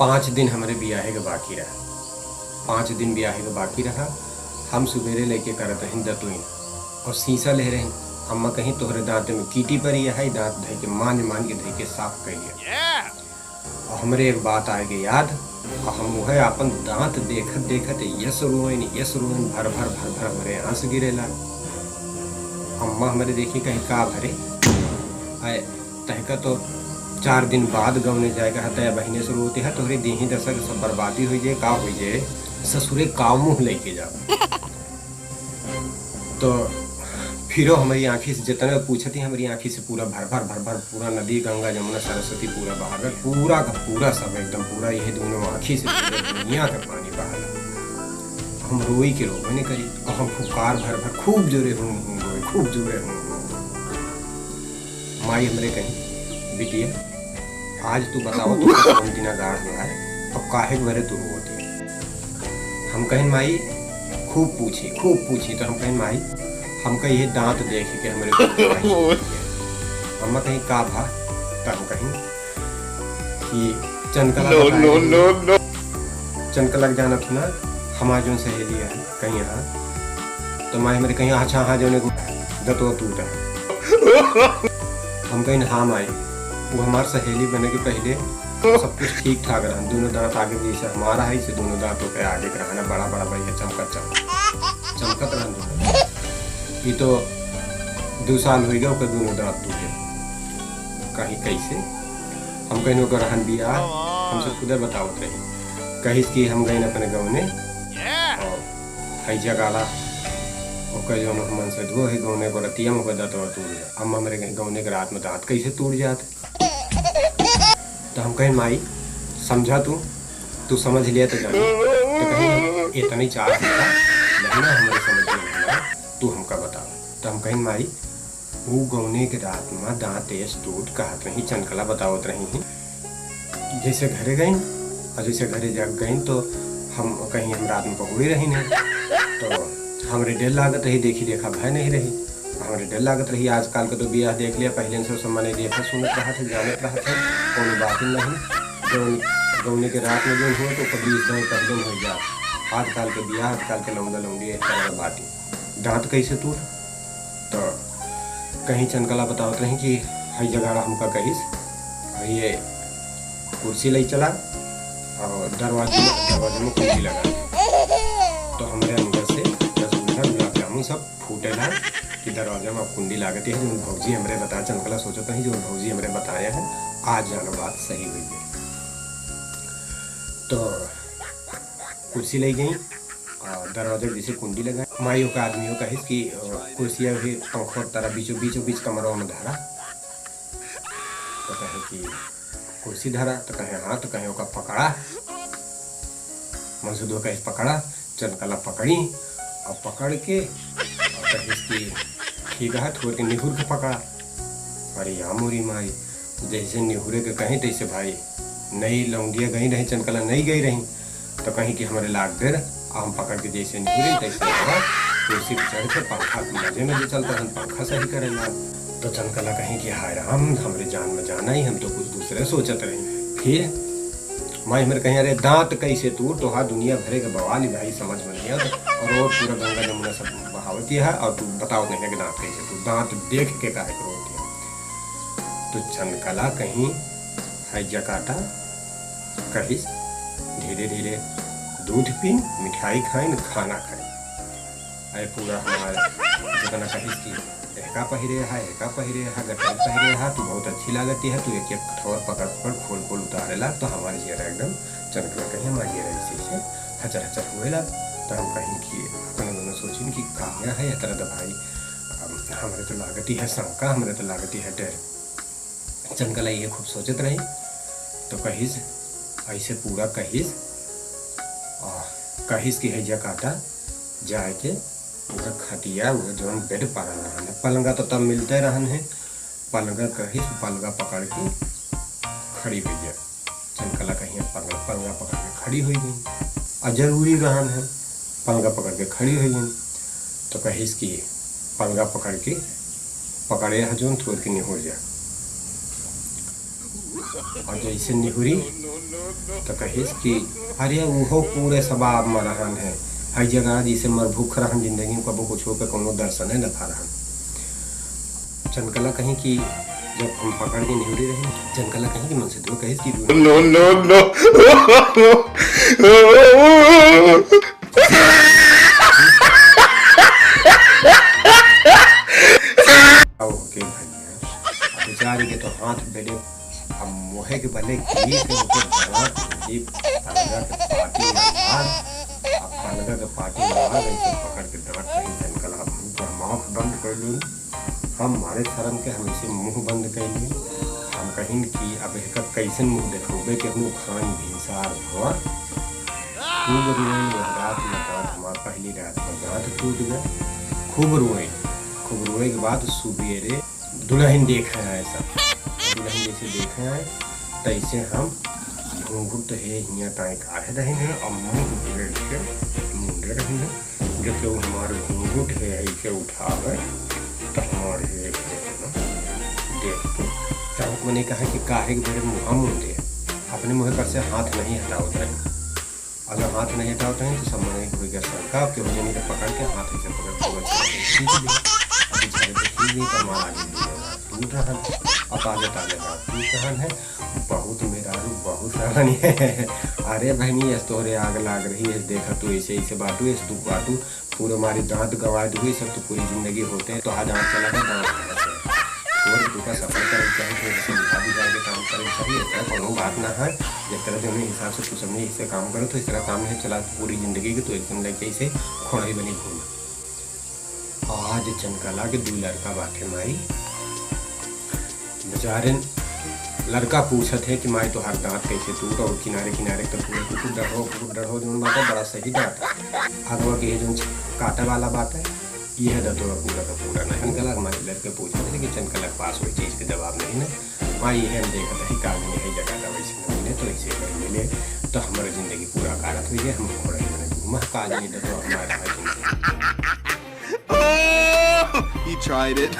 5 दिन हमारे ब्याहे के बाकी रहा। 5 दिन ब्याहे के बाकी रहा। हम सुबेरे लेके करत रही दतुई और शीशा ले रही। अम्मा कहीं तोहरे दांत में कीटी पड़ी है, दांत धइ के मान के धइ के साफ करिए। और हमरे एक बात आ गई याद, और हम वह अपन दांत देखत देखत यस रोइन भर भर हमरे आंस गिरेला। अम्मा हमारे देखी कहीं का भरे आए तहका तो 4 दिन बाद गवने जाएगा है बहने से रोते है तोहरे देही दशा के सब बर्बादी हो जाए, का हो जाए ससुरे का मुँह लेके जाओ। तो फिर हमारी आँखी से जितने पूछती हमारी आँखी से पूरा भर पूरा नदी गंगा जमुना सरस्वती पूरा बहागर पूरा का पूरा सब एकदम पूरा यही दोनों आँखी से दुनिया का पानी बहागा। हम रोई के रोवे नहीं करी और हम फुकार भर खूब जोरे हूँ रोए, खूब जोरे हूँ। माई हमरे कहीं बिटिया आज तू बताओ तू कौन दिना गाड़ हुआ है और काहे भरे तू रोती है। हम कहीं माई खूब पूछी तो हम कहीं माई हमका ये दांत देख के हमारे अम्मा कहीं का भा तो हम कहीं कि चनका लग जाना था ना हमारे जो सहेली है कहीं यहाँ। तो माई हमारे कहीं अच्छा हाँ जो दतो टूटा हम कहीं हाँ माई वो हमारे सहेली बने के पहले सब कुछ ठीक ठाक रहा। दोनों दांत आगे जैसे हमारा है इसे दोनों दांतों के आगे रहना बड़ा बढ़िया चमकत रहा। ये तो 2 साल हो गया दोनों दांत टूटे कहीं कैसे। हम कहीं ओकर रहन बिया हमसे खुदे बताओ रही कहीं कि हम गए अपने गाँव ने और हैजा गाला ओकर जो मन से धो है गौने को रतिया में दांत टूट गया। अम्मा मेरे कहीं गौने के रात में दांत कैसे टूट जाते। तो हम कहीं माई समझा तू समझ लिया तो जानी तो कहीं इतना ही चार नहीं ना हमारे समझ में तू हमका बता। तो हम कहीं माई वो गौने के रात में दांत तेज टूट कहत रही चनकला बतावत रही। जैसे घरे गई और जैसे घरे जग गई तो हम कहीं हम रात में पकड़ी रही नहीं तो हमारे डर लागत रही देखी देखा भय नहीं रही हमारे डर लागत रही। आजकल का तो ब्याह देख लिया पहले से सब मैंने देखा सुनत रहा था जानत रहा था कोई बात ही नहीं। जो गौने के रात में जो हुआ तो कभी इस दिन पहले हो जाए। आजकल के ब्याह आजकल के लौंगा लौंगी इस तरह बात दांत कैसे टूट। तो कहीं चनकला बतावत रही कि हई जगह हमका कहिस ये कुर्सी ले चला और दरवाजे में कुंडी लगा। तो हमारे अंदर से रसगुल्ला गुलाब जामुन सब फूटेला कि दरवाजा में कुंडी लागती है। जो भौजी हमारे बताया चनकला सोचता है जो भौजी हमारे बताया है आज जाना बात सही हुई है। तो कुर्सी ले गई और दरवाजे जैसे कुंडी लगा माइयों का आदमियों का हिस्स की कुर्सियाँ भी पंखों तरह बीचों बीच कमरों में धरा। तो कहे कि कुर्सी धरा तो कहे हाँ तो कहे का पकड़ा मनसूदो का पकड़ा चनकला पकड़ी और पकड़ के और कहे कि ठीक है थोड़ के निहुर के पकड़ा। अरे या मोरी माई जैसे निहुरे के कहीं तैसे भाई नई लौंडिया गई रही चनकला नहीं गई रही। तो कहीं कि हमारे लाग देर हम पकड़ के जैसे निहुरे तैसे कुर्सी पर चढ़ के पंखा मजे में जो चलता है पंखा सही करे ला। तो चनकला कहीं कि हाय राम हमारे जान में जाना ही हम तो कुछ दूसरे सोचत रही। फिर माई हमारे कहीं अरे दांत कैसे टूट तो हाँ दुनिया भरे का बवाल ही भाई समझ में नहीं आता। और वो पूरा गंगा जमुना सब बहावती है और तू बताओ नहीं कि दांत कैसे टूट दांत देख के काहे रोती है। तो चनकला कहीं हैजा काटा कहीं धीरे धीरे दूध पी मिठाई खाए खाना खाए। अरे पूरा हमारे जितना कहीं की एका पहिरे है गटल पहिरे है तू बहुत अच्छी लागती है तू एक एक ठोर पकड़ खोल उतारेला। तो हमारे चेहरा एकदम चनकला कहीं हमारे चेहरा से हचर हुएला। तो हम कहीं कि अपने दोनों सोचिन कि कहाँ है तरह तो भाई हमारे तो लागती है शंका हमारे तो लागती है डर। चनकला ये खूब सोचत रही। तो कहिस ऐसे पूरा कहिस की हैजा काटा जाए के पूरा खटिया वो जो बेड पारा रहन है पलंगा तो तब मिलते रहन है पलंगा कहिस पलंगा पकड़ के खड़ी हुई है। चनकला कहीं पलंगा पकड़ के खड़ी हुई गई और जरूरी रहन है पलंगा पकड़ के खड़ी हुई गई। तो कहिस की पलंगा पकड़े है जो थोड़ के निहुर जा और जैसे निहुरी तो कहिस कि अरे वो पूरे सबाब में रहन है, हर जगह जिसे मर भूख रहन जिंदगी में कबो कुछ होकर कोनो दर्शन है न खा रहन। चनकला कहीं कि जब हम पकड़ के निहुरी रहे, चनकला कहीं कि मन से दो कहिस कि नो नो नो ओके भैया बेचारे के तो हाथ बेले अब मोहे के भले की के ऊपर धरा जी पलगा के पार्टी मार, अब पलगा के पार्टी मार ऐसे पकड़ के डांट कहीं चनकला हम तो माफ बंद कर लूँ, हम हमारे शर्म के हम इसे मुंह बंद कर लिए, हम कहीं कि अब एक कैसे मुंह देखोगे कि हम खान भीसार हुआ खूब रोए रात में दांत हमारा पहली रात में दांत टूट गए, खूब रोए के बाद सुबेरे दुल्हन देखे हैं, ऐसा दुल्हन जैसे देखे हैं तैसे हम घूंघट है हियाँ ताए काढ़े रहे हैं और मुँह ब्लेड के मुंडे रहे हैं, जब वो हमारे घूंघट है ऐसे उठावे तो हमारे देख तो चाहत मैंने कहा कि काहे के मेरे मुँह मुंडे अपने मुँह पर से हाथ नहीं हटाते हैं, अगर हाथ नहीं हटाते हैं तो सम्मान हो गया सरका के हो जाने का पकड़ के हाथ ऐसे पकड़ टूट रहा और ताजे ताजे बात टूट रहा है बहुत मेरा बहुत रहनी है। अरे बहनी ऐसे तोहरे आग लाग रही है, देखा तू ऐसे ऐसे बाटू ऐसे तू बाटू पूरे हमारी दांत गवाए हुई सब तो पूरी जिंदगी होते हैं तो आज दांत चला गया दांत और तू का सफर करना चाहिए तो जैसे निभा भी जाएगा काम करना चाहिए, ऐसा कोनो बात ना है। जिस तरह जो हिसाब से तू सबने इससे काम करो तो इस तरह काम नहीं चला पूरी जिंदगी की तो एकदम लगे इसे खोड़ी बनी घूम। आज चनकला के दो लड़का बाटे माई बेचारे लड़का पूछत है कि माई तो हर दांत कैसे टूट और किनारे किनारे तो पूरे कुकुर डढ़ो जो बात है बड़ा सही बात है, अगवा के जो काटा वाला बात है यह दतो पूरा का पूरा नहीं। चनकला हमारे लड़के पूछते थे कि चनकला के पास कोई चीज़ के जवाब नहीं ना, माई यह हम देखा था कागज नहीं जगह था वैसे नहीं मिले तो ऐसे नहीं मिले तो हमारी ज़िंदगी पूरा कारत हुई है, हम घोड़ा ही मैंने घूमा काज नहीं दतो हमारा जिंदगी। He tried it.